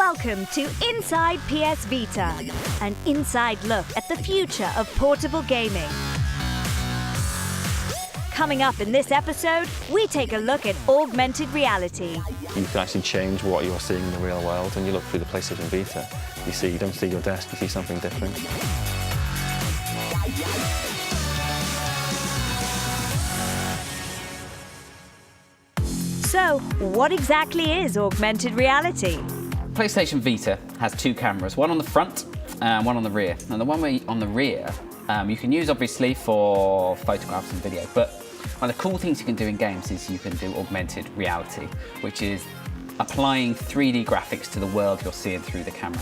Welcome to Inside PS Vita, an inside look at the future of portable gaming. Coming up in this episode, we take a look at augmented reality. You can actually change what you're seeing in the real world. When you look through the PlayStation Vita, you don't see your desk, you see something different. So, what exactly is augmented reality? PlayStation Vita has two cameras, one on the front and one on the rear. And the one on the rear, you can use obviously for photographs and video, but one of the cool things you can do in games is you can do augmented reality, which is applying 3D graphics to the world you're seeing through the camera.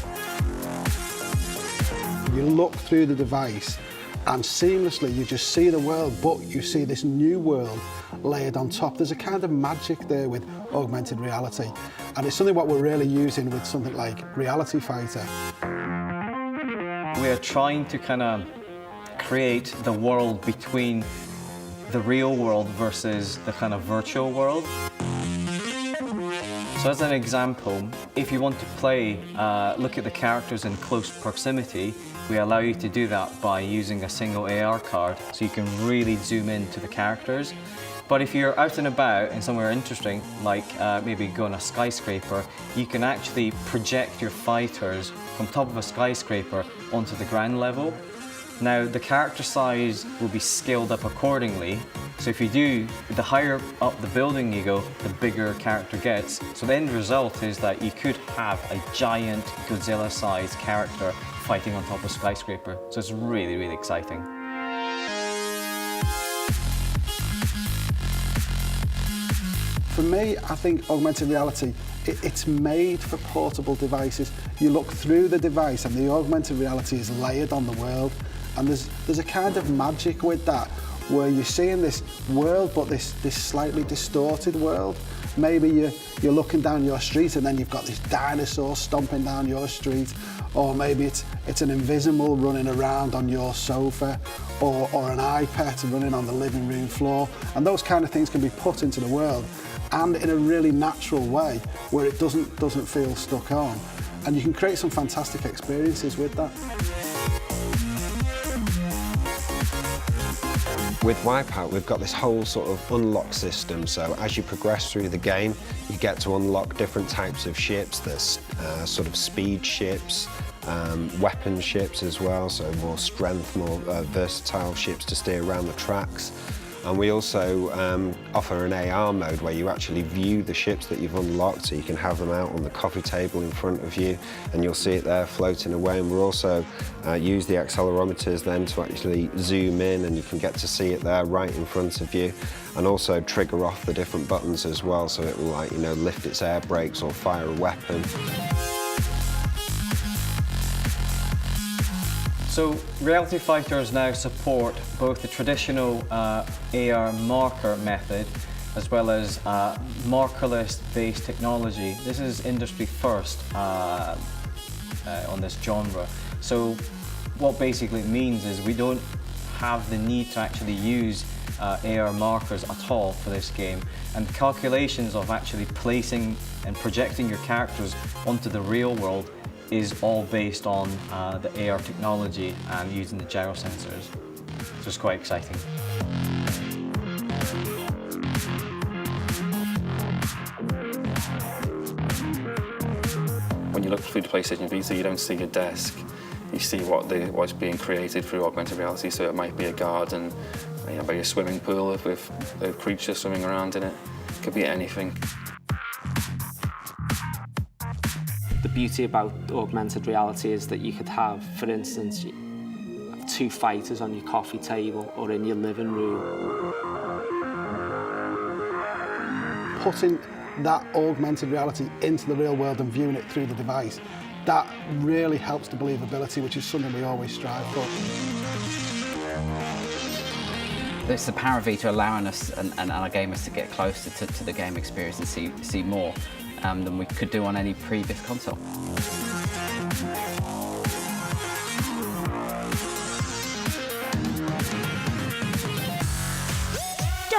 You look through the device and seamlessly you just see the world, but you see this new world layered on top. There's a kind of magic there with augmented reality, and it's something what we're really using with something like Reality Fighter. We are trying to kind of create the world between the real world versus the kind of virtual world. So as an example, if you want to play, look at the characters in close proximity, we allow you to do that by using a single AR card, so you can really zoom into the characters. But if you're out and about and somewhere interesting, like maybe go on a skyscraper, you can actually project your fighters from top of a skyscraper onto the ground level. Now, the character size will be scaled up accordingly. So if you do, the higher up the building you go, the bigger character gets. So the end result is that you could have a giant Godzilla-sized character fighting on top of a skyscraper. So it's really, really exciting. For me, I think augmented reality, it's made for portable devices. You look through the device and the augmented reality is layered on the world. And there's a kind of magic with that, where you're seeing this world, but this slightly distorted world. Maybe you're looking down your street and then you've got this dinosaur stomping down your street, or maybe it's an invisible running around on your sofa, or an iPad running on the living room floor. And those kind of things can be put into the world, and in a really natural way, where it doesn't feel stuck on. And you can create some fantastic experiences with that. With Wipeout, we've got this whole sort of unlock system, so as you progress through the game, you get to unlock different types of ships. There's sort of speed ships, weapon ships as well, so more strength, more versatile ships to steer around the tracks. And we also offer an AR mode where you actually view the ships that you've unlocked, so you can have them out on the coffee table in front of you and you'll see it there floating away. And we'll also use the accelerometers then to actually zoom in, and you can get to see it there right in front of you, and also trigger off the different buttons as well, so it will, like, you know, lift its air brakes or fire a weapon. So Reality Fighters now support both the traditional AR marker method as well as markerless-based technology. This is industry first on this genre. So what basically it means is we don't have the need to actually use AR markers at all for this game. And the calculations of actually placing and projecting your characters onto the real world is all based on the AR technology and using the gyro sensors. So it's quite exciting. When you look through the PlayStation Vita, you don't see your desk. You see what's being created through augmented reality. So it might be a garden, maybe a swimming pool with a creature swimming around in it. It could be anything. The beauty about augmented reality is that you could have, for instance, two fighters on your coffee table or in your living room. Putting that augmented reality into the real world and viewing it through the device, that really helps the believability, which is something we always strive for. It's the power of Vita allowing us and our gamers to get closer to the game experience and see more than we could do on any previous console.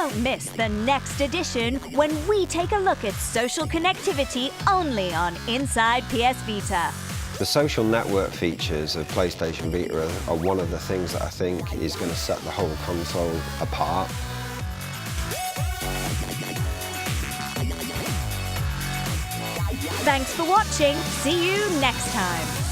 Don't miss the next edition when we take a look at social connectivity only on Inside PS Vita. The social network features of PlayStation Vita are one of the things that I think is going to set the whole console apart. Thanks for watching. See you next time.